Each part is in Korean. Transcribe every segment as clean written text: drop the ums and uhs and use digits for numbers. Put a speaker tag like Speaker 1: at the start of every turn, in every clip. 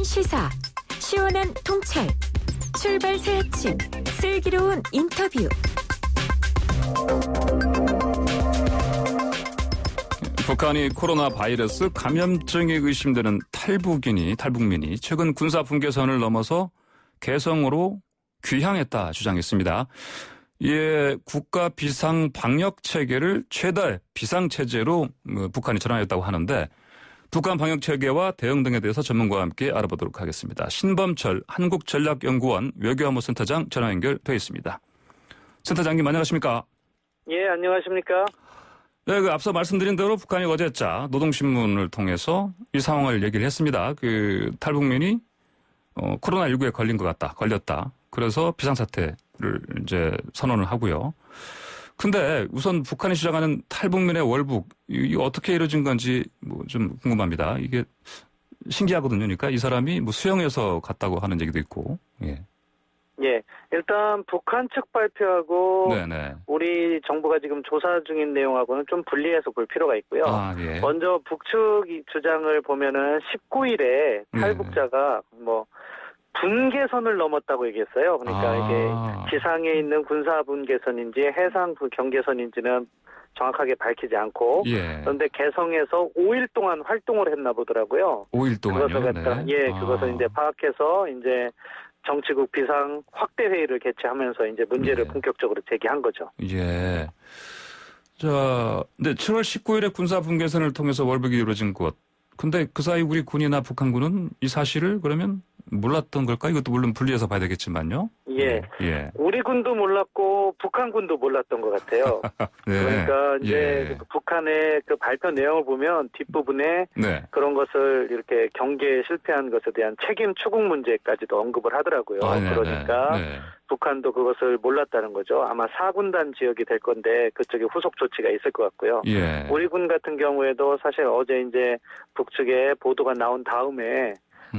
Speaker 1: 시사, 시원한 통찰, 출발 새 아침, 슬기로운 인터뷰.
Speaker 2: 북한이 코로나 바이러스 감염증이 의심되는 탈북민이 최근 군사 분계선을 넘어서 개성으로 귀향했다 주장했습니다. 이에 국가 비상 방역 체계를 최대 비상 체제로 북한이 전환했다고 하는데 북한 방역 체계와 대응 등에 대해서 전문가와 함께 알아보도록 하겠습니다. 신범철 한국전략연구원 외교안보센터장 전화 연결돼 있습니다. 센터장님 안녕하십니까?
Speaker 3: 예, 안녕하십니까?
Speaker 2: 네, 앞서 말씀드린 대로 북한이 어제자 노동신문을 통해서 이 상황을 얘기를 했습니다. 탈북민이 코로나19에 걸렸다. 그래서 비상사태를 이제 선언을 하고요. 근데 우선 북한이 주장하는 탈북민의 월북, 이게 어떻게 이루어진 건지 좀 궁금합니다. 이게 신기하거든요. 그러니까 이 사람이 수영해서 갔다고 하는 얘기도 있고, 예.
Speaker 3: 예, 일단 북한 측 발표하고
Speaker 2: 네네.
Speaker 3: 우리 정부가 지금 조사 중인 내용하고는 좀 분리해서 볼 필요가 있고요.
Speaker 2: 예.
Speaker 3: 먼저 북측 주장을 보면은 19일에 탈북자가 분계선을 넘었다고 얘기했어요. 그러니까 이게 지상에 있는 군사 분계선인지 해상 경계선인지는 정확하게 밝히지 않고, 그런데 개성에서 5일 동안 활동을 했나 보더라고요.
Speaker 2: 5일 동안요?
Speaker 3: 그것을 이제 파악해서 이제 정치국 비상 확대 회의를 개최하면서 이제 문제를 본격적으로 제기한 거죠.
Speaker 2: 예. 근데 7월 19일에 군사 분계선을 통해서 월북이 이루어진 곳. 근데 그 사이 우리 군이나 북한군은 이 사실을 그러면 몰랐던 걸까? 이것도 물론 분리해서 봐야 되겠지만요.
Speaker 3: 예. 우리 군도 몰랐고 북한군도 몰랐던 것 같아요. 네. 그러니까 이제 북한의 그 발표 내용을 보면 뒷부분에 그런 것을 이렇게 경계에 실패한 것에 대한 책임 추궁 문제까지도 언급을 하더라고요. 그러니까 북한도 그것을 몰랐다는 거죠. 아마 4군단 지역이 될 건데 그쪽에 후속 조치가 있을 것 같고요. 우리 군 같은 경우에도 사실 어제 이제 북측에 보도가 나온 다음에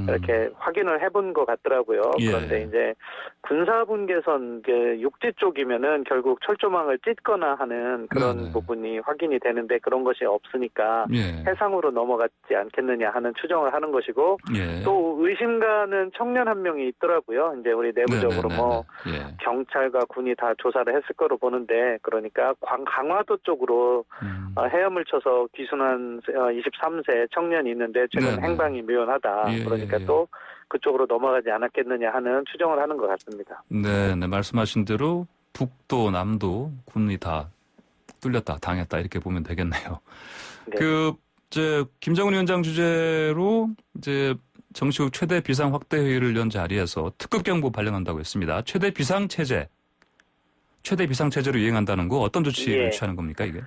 Speaker 3: 이렇게 확인을 해본 것 같더라고요. 그런데 이제 군사분계선 육지 쪽이면은 결국 철조망을 찢거나 하는 그런 부분이 확인이 되는데 그런 것이 없으니까 해상으로 넘어갔지 않겠느냐 하는 추정을 하는 것이고 또 의심 가는 청년 한 명이 있더라고요. 이제 우리 내부적으로 경찰과 군이 다 조사를 했을 거로 보는데 그러니까 강화도 쪽으로 헤엄을 쳐서 귀순한 23세 청년이 있는데 최근 행방이 묘연하다. 그러니까 또 그쪽으로 넘어가지 않았겠느냐 하는 추정을 하는 것 같습니다.
Speaker 2: 네, 말씀하신 대로 북도 남도 군이 다 뚫렸다, 당했다 이렇게 보면 되겠네요. 김정은 위원장 주재로 이제 정치국 최대 비상 확대 회의를 연 자리에서 특급 경보 발령한다고 했습니다. 최대 비상 체제로 이행한다는 거 어떤 조치를 취하는 겁니까 이게?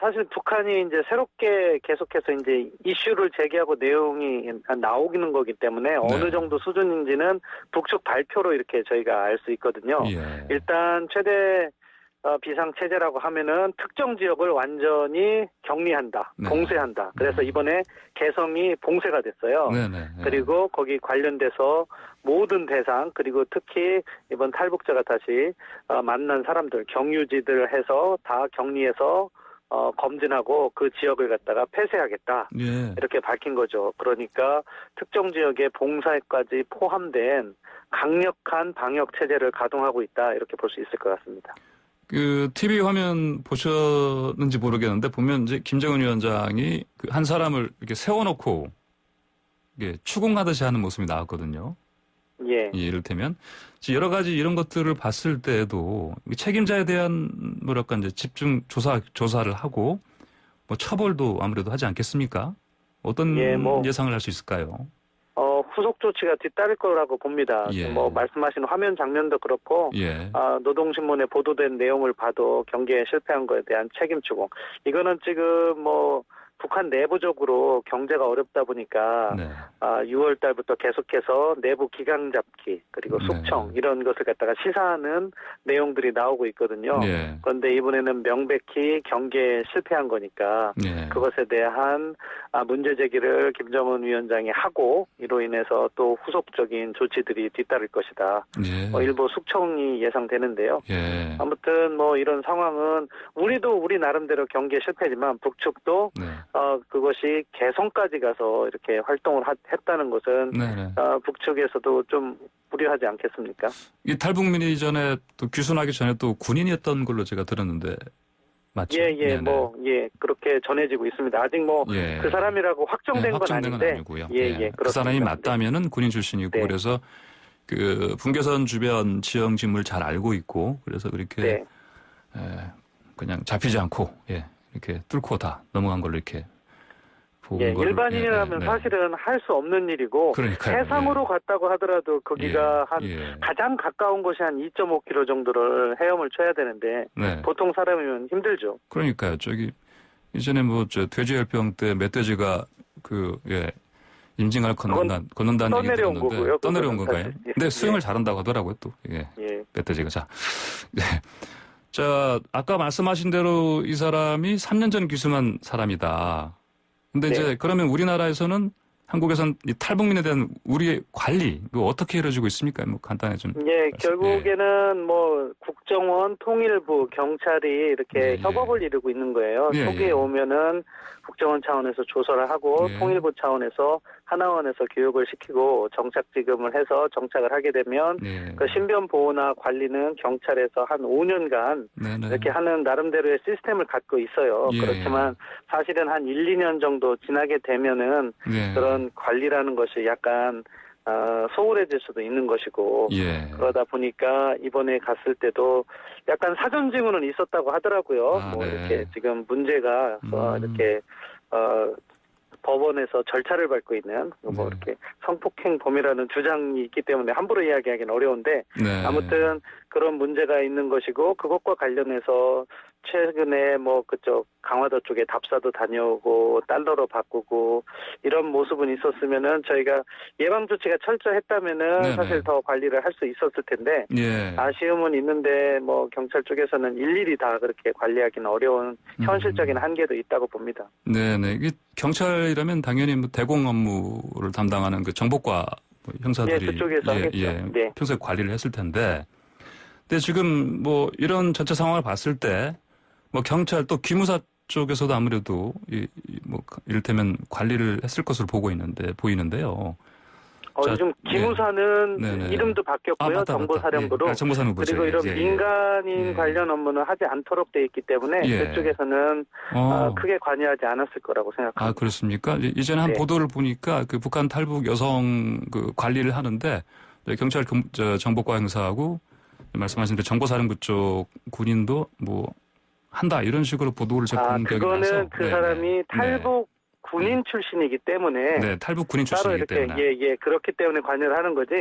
Speaker 3: 사실 북한이 이제 새롭게 계속해서 이제 이슈를 제기하고 내용이 나오기는 거기 때문에 어느 정도 수준인지는 북측 발표로 이렇게 저희가 알 수 있거든요. 일단 최대 비상체제라고 하면은 특정 지역을 완전히 격리한다, 봉쇄한다. 그래서 이번에 개성이 봉쇄가 됐어요. 그리고 거기 관련돼서 모든 대상 그리고 특히 이번 탈북자가 다시 만난 사람들 경유지들 해서 다 격리해서 검진하고 그 지역을 갖다가 폐쇄하겠다. 이렇게 밝힌 거죠. 그러니까 특정 지역의 봉쇄까지 포함된 강력한 방역 체제를 가동하고 있다. 이렇게 볼 수 있을 것 같습니다.
Speaker 2: TV 화면 보셨는지 모르겠는데 보면 이제 김정은 위원장이 한 사람을 이렇게 세워놓고 이게 추궁하듯이 하는 모습이 나왔거든요. 이를테면 여러 가지 이런 것들을 봤을 때에도 책임자에 대한 이제 집중 조사를 하고 처벌도 아무래도 하지 않겠습니까? 어떤 예상을 할 수 있을까요?
Speaker 3: 후속 조치가 뒤따를 거라고 봅니다. 말씀하신 화면 장면도 그렇고 노동신문에 보도된 내용을 봐도 경계에 실패한 거에 대한 책임 추궁. 이거는 지금 북한 내부적으로 경제가 어렵다 보니까 6월 달부터 계속해서 내부 기강 잡기 그리고 숙청 이런 것을 갖다가 시사하는 내용들이 나오고 있거든요. 그런데 이번에는 명백히 경계에 실패한 거니까 그것에 대한 문제 제기를 김정은 위원장이 하고 이로 인해서 또 후속적인 조치들이 뒤따를 것이다. 일부 숙청이 예상되는데요. 아무튼 이런 상황은 우리도 우리 나름대로 경계 실패지만 북측도 그것이 개성까지 가서 이렇게 활동을 했다는 것은 북측에서도 좀 우려하지 않겠습니까?
Speaker 2: 이 탈북민이 전에 또 귀순하기 전에 또 군인이었던 걸로 제가 들었는데 맞죠?
Speaker 3: 그렇게 전해지고 있습니다. 아직 그 사람이라고 확정된 건 아닌데,
Speaker 2: 아니고요. 그 사람이 맞다면은 군인 출신이고 그래서 그 분계선 주변 지형 지물 잘 알고 있고 그래서 그렇게 그냥 잡히지 않고 이렇게 뚫고 다 넘어간 걸로 이렇게 보고
Speaker 3: 일반인이라면 사실은 할 수 없는 일이고
Speaker 2: 그러니까요.
Speaker 3: 해상으로 갔다고 하더라도 거기가 가장 가까운 곳이 한 2.5km 정도를 헤엄을 쳐야 되는데 보통 사람이면 힘들죠.
Speaker 2: 그러니까요. 저기 이전에 돼지열병 때 멧돼지가 임진강을 건넌다는 얘기 들었는데 떠내려온 건가요? 근데 수영을 잘한다고 하더라고요 또 멧돼지가. 자, 아까 말씀하신 대로 이 사람이 3년 전 귀순한 사람이다. 근데 이제 그러면 우리나라에서는 한국에선 이 탈북민에 대한 우리의 관리 이거 어떻게 이루어지고 있습니까? 간단히 좀.
Speaker 3: 결국에는 국정원, 통일부, 경찰이 이렇게 협업을 이루고 있는 거예요. 초기에 오면은 국정원 차원에서 조사를 하고 통일부 차원에서 하나원에서 교육을 시키고 정착 지급을 해서 정착을 하게 되면 그 신변 보호나 관리는 경찰에서 한 5년간 이렇게 하는 나름대로의 시스템을 갖고 있어요. 그렇지만 사실은 한 1, 2년 정도 지나게 되면은 그런 관리라는 것이 약간 소홀해질 수도 있는 것이고 그러다 보니까 이번에 갔을 때도 약간 사전 징후는 있었다고 하더라고요. 이렇게 지금 문제가 이렇게 법원에서 절차를 밟고 있는 이렇게 성폭행범이라는 주장이 있기 때문에 함부로 이야기하기는 어려운데 아무튼 그런 문제가 있는 것이고 그것과 관련해서 최근에 그쪽 강화도 쪽에 답사도 다녀오고 달러로 바꾸고 이런 모습은 있었으면은 저희가 예방 조치가 철저했다면은 사실 더 관리를 할 수 있었을 텐데 아쉬움은 있는데 경찰 쪽에서는 일일이 다 그렇게 관리하기는 어려운 현실적인 한계도 있다고 봅니다.
Speaker 2: 이게 경찰이라면 당연히 대공 업무를 담당하는 그 정보과 형사들이
Speaker 3: 그쪽에서 하겠죠.
Speaker 2: 평소에 관리를 했을 텐데 근데 지금 이런 전체 상황을 봤을 때 경찰 또 기무사 쪽에서도 아무래도 이를테면 관리를 했을 것으로 보이는데요.
Speaker 3: 요즘 기무사는 이름도 바뀌었고요. 정보사령부로. 그리고 이런 민간인 관련 업무는 하지 않도록 돼 있기 때문에 그쪽에서는 크게 관여하지 않았을 거라고 생각합니다.
Speaker 2: 아, 그렇습니까? 이전에 한 보도를 보니까 그 북한 탈북 여성 관리를 하는데 경찰 정보과 형사하고 말씀하신 대로 정보사령부 쪽 군인도 한다 이런 식으로 보도를 제가 본 기억이 나서.
Speaker 3: 그거는 그 사람이 탈북 군인 출신이기 때문에
Speaker 2: 탈북 군인 출신이기
Speaker 3: 따로 이렇게 그렇기 때문에 관여를 하는 거지.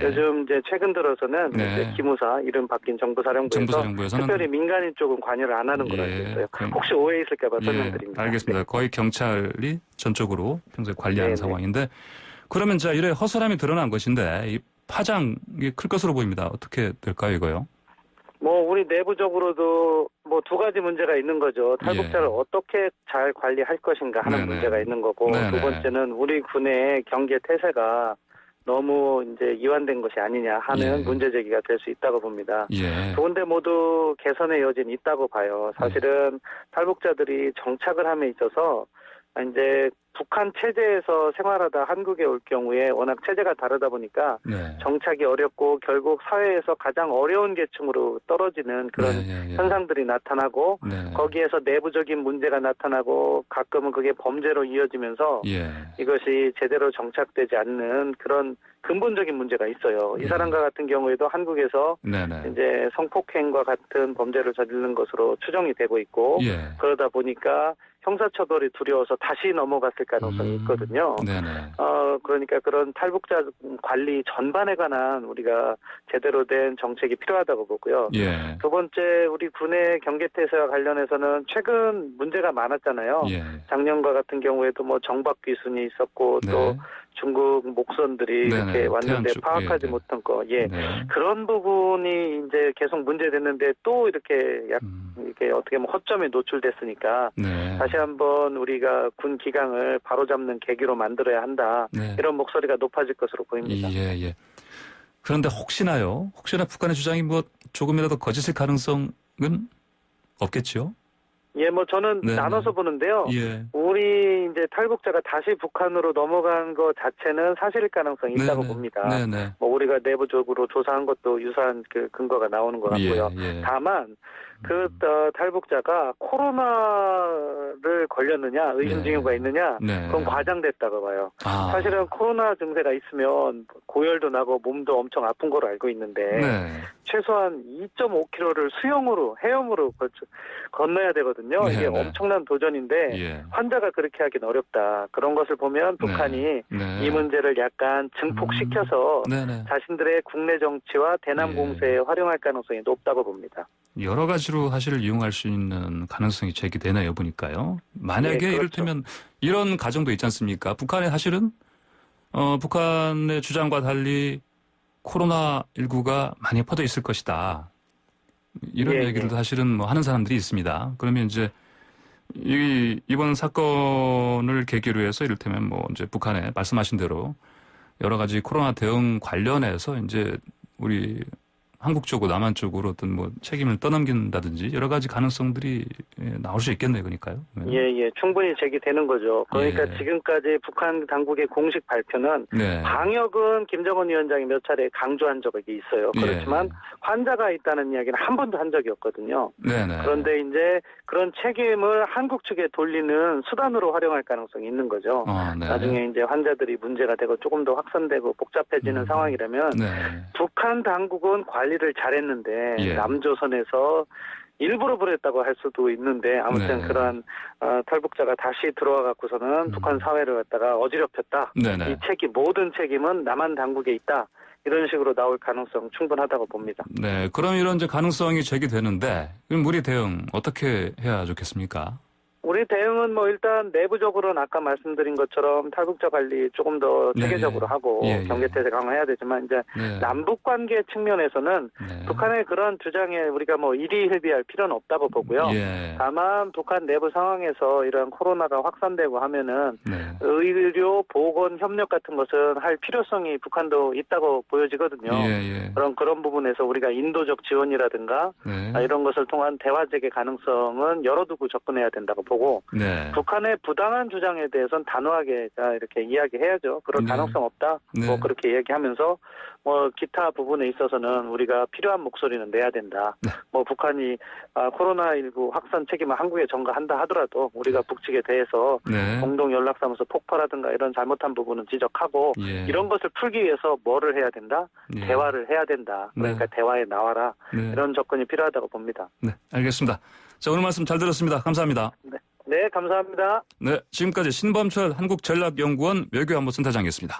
Speaker 3: 요즘 이제 최근 들어서는 이제 기무사 이름 바뀐 정보사령부에서 특별히 민간인 쪽은 관여를 안 하는 거라 했어요. 혹시 오해 있을까봐 설명드립니다.
Speaker 2: 알겠습니다. 거의 경찰이 전적으로 평소에 관리하는 상황인데 그러면 이래 허술함이 드러난 것인데 이 파장이 클 것으로 보입니다. 어떻게 될까요, 이거요?
Speaker 3: 우리 내부적으로도 두 가지 문제가 있는 거죠. 탈북자를 어떻게 잘 관리할 것인가 하는 문제가 있는 거고 두 번째는 우리 군의 경계 태세가 너무 이제 이완된 것이 아니냐 하는 문제 제기가 될 수 있다고 봅니다. 두 군데 모두 개선의 여지는 있다고 봐요. 사실은 탈북자들이 정착을 함에 있어서 이제 북한 체제에서 생활하다 한국에 올 경우에 워낙 체제가 다르다 보니까 정착이 어렵고 결국 사회에서 가장 어려운 계층으로 떨어지는 그런 현상들이 나타나고 거기에서 내부적인 문제가 나타나고 가끔은 그게 범죄로 이어지면서 이것이 제대로 정착되지 않는 그런 근본적인 문제가 있어요. 이 사람과 같은 경우에도 한국에서 이제 성폭행과 같은 범죄를 저지르는 것으로 추정이 되고 있고 그러다 보니까 형사처벌이 두려워서 다시 넘어갔을 가능성이 있거든요. 그러니까 그런 탈북자 관리 전반에 관한 우리가 제대로 된 정책이 필요하다고 보고요. 두 번째 우리 군의 경계태세와 관련해서는 최근 문제가 많았잖아요. 작년과 같은 경우에도 정박 귀순이 있었고 또 중국 목선들이 이렇게 왔는데 파악하지 못한 거, 그런 부분이 이제 계속 문제됐는데 또 이렇게 이렇게 어떻게 보면 허점에 노출됐으니까 다시 한번 우리가 군 기강을 바로잡는 계기로 만들어야 한다. 이런 목소리가 높아질 것으로 보입니다.
Speaker 2: 그런데 혹시나 북한의 주장이 조금이라도 거짓일 가능성은 없겠죠?
Speaker 3: 예, 뭐 저는
Speaker 2: 네네.
Speaker 3: 나눠서 보는데요.
Speaker 2: 예.
Speaker 3: 우리 이제 탈북자가 다시 북한으로 넘어간 것 자체는 사실일 가능성이 있다고
Speaker 2: 네네.
Speaker 3: 봅니다.
Speaker 2: 네네.
Speaker 3: 뭐 우리가 내부적으로 조사한 것도 유사한 그 근거가 나오는 것 같고요.
Speaker 2: 예.
Speaker 3: 다만 그 탈북자가 코로나를 걸렸느냐, 의심 징후가 있느냐,
Speaker 2: 네.
Speaker 3: 그건 과장됐다고 봐요. 사실은 코로나 증세가 있으면 고열도 나고 몸도 엄청 아픈 걸로 알고 있는데
Speaker 2: 네.
Speaker 3: 최소한 2.5km를 수영으로 헤엄으로 건너야 되거든요. 이게 엄청난 도전인데 환자가 그렇게 하긴 어렵다. 그런 것을 보면 북한이 이 문제를 약간 증폭시켜서 자신들의 국내 정치와 대남 공세에 활용할 가능성이 높다고 봅니다.
Speaker 2: 여러 가지로 사실 이용할 수 있는 가능성이 제기되네요, 보니까요. 만약에
Speaker 3: 그렇죠.
Speaker 2: 이를테면 이런 가정도 있지 않습니까? 북한에 사실은 북한의 주장과 달리 코로나19가 많이 퍼져 있을 것이다. 이런 얘기를 사실은 뭐 하는 사람들이 있습니다. 그러면 이제 이번 사건을 계기로 해서 이를테면 뭐 이제 북한에 말씀하신 대로 여러 가지 코로나 대응 관련해서 이제 우리 한국 쪽으로 남한 쪽으로 어떤 뭐 책임을 떠넘긴다든지 여러 가지 가능성들이 나올 수 있겠네요, 그러니까요.
Speaker 3: 예, 충분히 제기되는 거죠. 그러니까 지금까지 북한 당국의 공식 발표는 방역은 김정은 위원장이 몇 차례 강조한 적이 있어요. 그렇지만 환자가 있다는 이야기는 한 번도 한 적이 없거든요. 그런데 이제 그런 책임을 한국 측에 돌리는 수단으로 활용할 가능성이 있는 거죠. 나중에 이제 환자들이 문제가 되고 조금 더 확산되고 복잡해지는 상황이라면 북한 당국은 관리를 잘했는데 남조선에서 일부러 그랬다고 할 수도 있는데 아무튼 그러한 탈북자가 다시 들어와 갖고서는 북한 사회를 갖다가 어지럽혔다. 이 책임, 모든 책임은 남한 당국에 있다. 이런 식으로 나올 가능성 충분하다고 봅니다.
Speaker 2: 네, 그럼 이런 이제 가능성이 제기되는데 그럼 우리 대응 어떻게 해야 좋겠습니까?
Speaker 3: 우리 대응은 뭐 일단 내부적으로는 아까 말씀드린 것처럼 탈북자 관리 조금 더 체계적으로 하고 경계태세 강화해야 되지만 이제 남북 관계 측면에서는 북한의 그런 주장에 우리가 뭐 일희일비할 필요는 없다고 보고요. 다만 북한 내부 상황에서 이런 코로나가 확산되고 하면은 의료, 보건 협력 같은 것은 할 필요성이 북한도 있다고 보여지거든요. 그런 부분에서 우리가 인도적 지원이라든가 이런 것을 통한 대화 재개 가능성은 열어두고 접근해야 된다고 보고 북한의 부당한 주장에 대해서는 단호하게 이렇게 이야기해야죠. 그럴 가능성 없다. 뭐 그렇게 이야기하면서 뭐 기타 부분에 있어서는 우리가 필요한 목소리는 내야 된다. 뭐 북한이 코로나19 확산 책임을 한국에 전가한다 하더라도 우리가 북측에 대해서 공동 연락사무소 폭파라든가 이런 잘못한 부분은 지적하고 이런 것을 풀기 위해서 뭐를 해야 된다? 대화를 해야 된다. 그러니까 대화에 나와라. 이런 접근이 필요하다고 봅니다.
Speaker 2: 네, 알겠습니다. 자, 오늘 말씀 잘 들었습니다. 감사합니다.
Speaker 3: 네, 감사합니다.
Speaker 2: 네, 지금까지 신범철 한국전략연구원 외교안보센터장이었습니다.